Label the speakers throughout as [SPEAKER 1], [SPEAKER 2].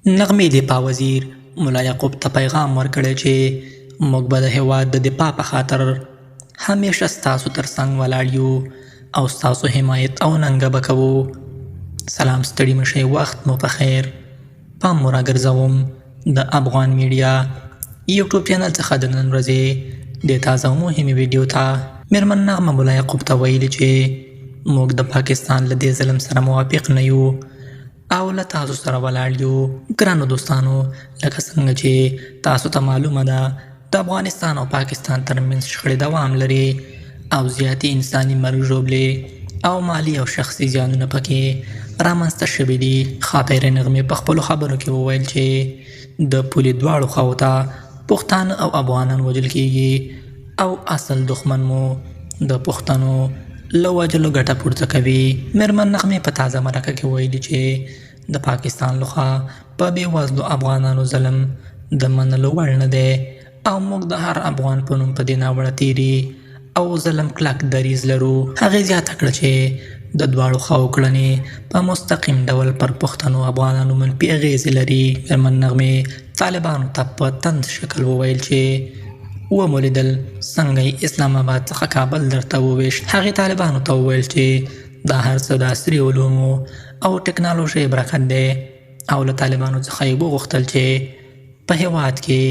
[SPEAKER 1] نغمې دفاع وزیر ملا یعقوب ته پیغام ورکړی چې موږ به د هیواد د دفاع په خاطر همیشه ستاسو تر څنګ ولاړ یو او ستاسو حمایت او ننګه به کوو. سلام، ستړي مشئ، وخت مو په خیر. پام مو راګرځوم د افغان میډیا یوټیوب چینل څخه د نن ورځې د تازه او مهمې ویډیو ته. میرمن نغمه ملا یعقوب ته ویلي چې موږ د پاکستان له دې ظلم سره موافق نه یو او له تاسو سره ولاړ یو. ګرانو دوستانو، لکه څنګه چې تاسو ته معلومه ده د افغانستان او پاکستان ترمنځ شخړې دوام لري او زیاتې انساني مرګ ژوبلې او مالی او شخصي زیانونه پکې رامنځته شوي دي. ښاپیرې نغمې په خپلو خبرو کې وویل چې د پولې دواړو خواو ته پښتانه او افغانان وژل کیږي او اصل دښمن مو د پښتنو له وژلو ګټه پورته کوي. میرمن نغمې په تازه مرکه کې ویلي چې د پاکستان لخوا په بېوزلو افغانانو ظلم د منلو وړ نه دی او موږ د هر افغان په نوم په دې ناوړه تیري او ظلم کلک دریځ لرو. هغې زیاته کړه چې د دواړو خواو کړنې په مستقیم ډول پر پښتنو افغانانو منفي اغیزې لري. میرمن نغمې طالبانو ته په طنز شکل وویل چې ومولیدل څنګه اسلام آباد څخه کابل درته وویشت. هغې طالبانو ته وویل چې دا هر څه د عصري علومو او ټکنالوژۍ برکت دی او له طالبانو څخه یې وغوښتل چې په هیواد کې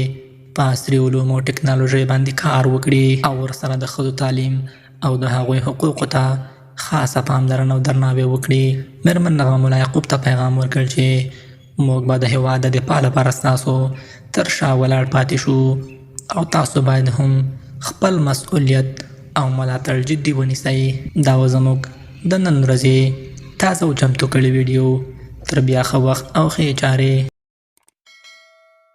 [SPEAKER 1] په عصري علومو او ټکنالوژۍ باندې کار وکړي او ورسره د ښځو تعلیم او د هغوی حقوقو ته خاصه پاملرنه او درناوی وکړي. میرمن نغمه ملا یعقوب ته پیغام ورکړ چې موږ به د هیواد د دفاع لپاره ستاسو تر شا ولاړ پاتې شو او تاسو باید هم خپل مسؤلیت او ملاتړ جدي ونیسئ. دا و زموږ د نن ورځې تازه او چمتو کړې ویډیو. تر بیا ښه وخت او ښې چارې.